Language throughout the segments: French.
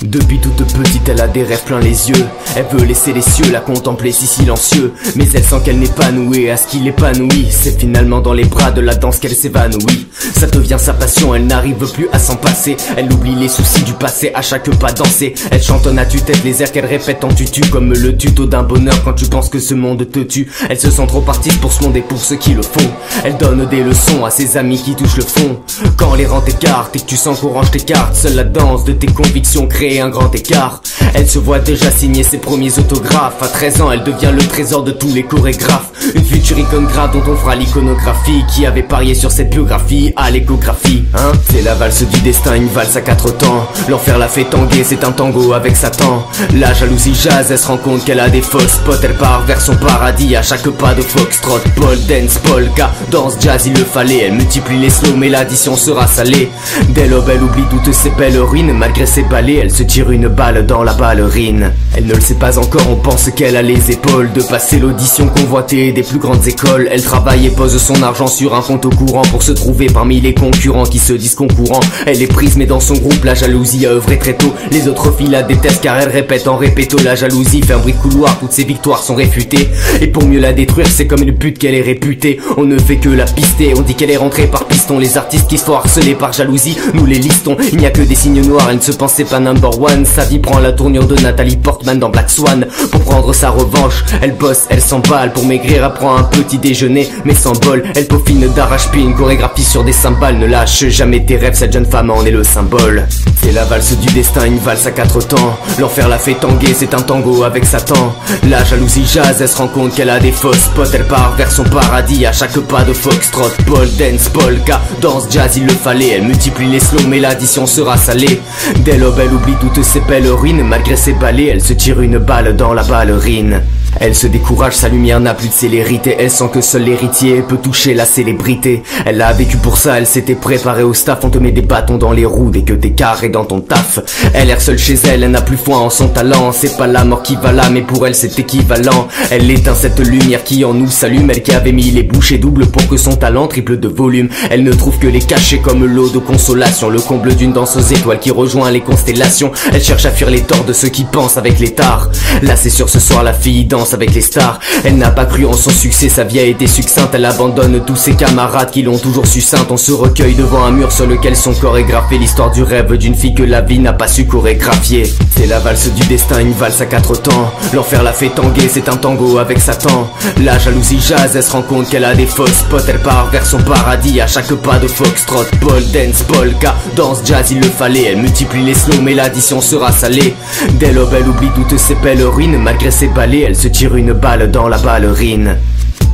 Depuis toute petite elle a des rêves plein les yeux. Elle veut laisser les cieux la contempler si silencieux. Mais elle sent qu'elle n'est pas nouée à ce qui l'épanouit. C'est finalement dans les bras de la danse qu'elle s'évanouit. Ça devient sa passion, elle n'arrive plus à s'en passer. Elle oublie les soucis du passé à chaque pas dansé. Elle chantonne à tue-tête les airs qu'elle répète en tutu, comme le tuto d'un bonheur quand tu penses que ce monde te tue. Elle se sent trop artiste pour ce monde et pour ceux qui le font. Elle donne des leçons à ses amis qui touchent le fond. Quand les rangs t'écartent et que tu sens qu'on range tes cartes, seule la danse de tes convictions crée un grand écart. Elle se voit déjà signer ses premiers autographes. À 13 ans elle devient le trésor de tous les chorégraphes. Une future icône grave dont on fera l'iconographie. Qui avait parié sur cette biographie à l'échographie, hein? C'est la valse du destin, une valse à 4 temps. L'enfer la fait tanguer, c'est un tango avec Satan. La jalousie jazz, elle se rend compte qu'elle a des faux spots. Elle part vers son paradis à chaque pas de foxtrot. Pole dance, polka, danse, jazz, il le fallait. Elle multiplie les slows mais l'addition sera salée. Dès l'aube elle oublie toutes ses belles ruines. Malgré ses balais, elle se tire une balle dans la ballerine. Elle ne le sait pas encore, on pense qu'elle a les épaules de passer l'audition convoitée des plus grandes écoles. Elle travaille et pose son argent sur un compte au courant pour se trouver parmi les concurrents qui se disent concurrents. Elle est prise mais dans son groupe la jalousie a œuvré très tôt. Les autres filles la détestent car elle répète en répéto. La jalousie fait un bruit de couloir, toutes ses victoires sont réfutées. Et pour mieux la détruire c'est comme une pute qu'elle est réputée. On ne fait que la pister, on dit qu'elle est rentrée par piston. Les artistes qui se font harceler par jalousie, nous les listons. Il n'y a que des signes noirs, elle ne se pensait pas number one. Sa vie prend la tournure de Nathalie Portman dans Black Swan. Pour prendre sa revanche, elle bosse, elle s'emballe. Pour maigrir elle prend un petit déjeuner mais sans bol. Elle peaufine d'arrache-pied une chorégraphie sur des cymbales. Ne lâche jamais tes rêves, cette jeune femme en est le symbole. C'est la valse du destin, une valse à 4 temps. L'enfer la fait tanguer, c'est un tango avec Satan. La jalousie jazz, elle se rend compte qu'elle a des fausses spots. Elle part vers son paradis à chaque pas de foxtrot. Pole dance, polka, danse, jazz, il le fallait. Elle multiplie les slows mais l'addition sera salée. Dès l'aube elle oublie toutes ses belles ruines. Malgré ses balais, elle se tire une balle dans la ballerine. Elle se décourage, sa lumière n'a plus de célérité. Elle sent que seul l'héritier peut toucher la célébrité. Elle a vécu pour ça, elle s'était préparée au staff. On te met des bâtons dans les roues dès que t'es carré dans ton taf. Elle erre seule chez elle, elle n'a plus foi en son talent. C'est pas la mort qui va là, mais pour elle c'est équivalent. Elle éteint cette lumière qui en nous s'allume. Elle qui avait mis les bouchées doubles pour que son talent triple de volume. Elle ne trouve que les cachets comme l'eau de consolation. Le comble d'une danse aux étoiles qui rejoint les constellations. Elle cherche à fuir les torts de ceux qui pensent avec les tares. Là c'est sûr ce soir la fille danse avec les stars. Elle n'a pas cru en son succès, sa vie a été succincte. Elle abandonne tous ses camarades qui l'ont toujours su sainte. On se recueille devant un mur sur lequel sont chorégraphiés l'histoire du rêve d'une fille que la vie n'a pas su chorégraphier. C'est la valse du destin, une valse à 4 temps. L'enfer la fait tanguer, c'est un tango avec Satan. La jalousie jazz, elle se rend compte qu'elle a des fausses spots. Elle part vers son paradis à chaque pas de foxtrot. Pole dance, polka, danse, jazz, il le fallait. Elle multiplie les slows mais l'addition sera salée. Dès l'aube elle oublie toutes ses belles ruines. Malgré ses balais, elle se tire une balle dans la ballerine.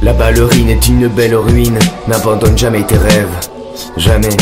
La ballerine est une belle ruine. N'abandonne jamais tes rêves, jamais.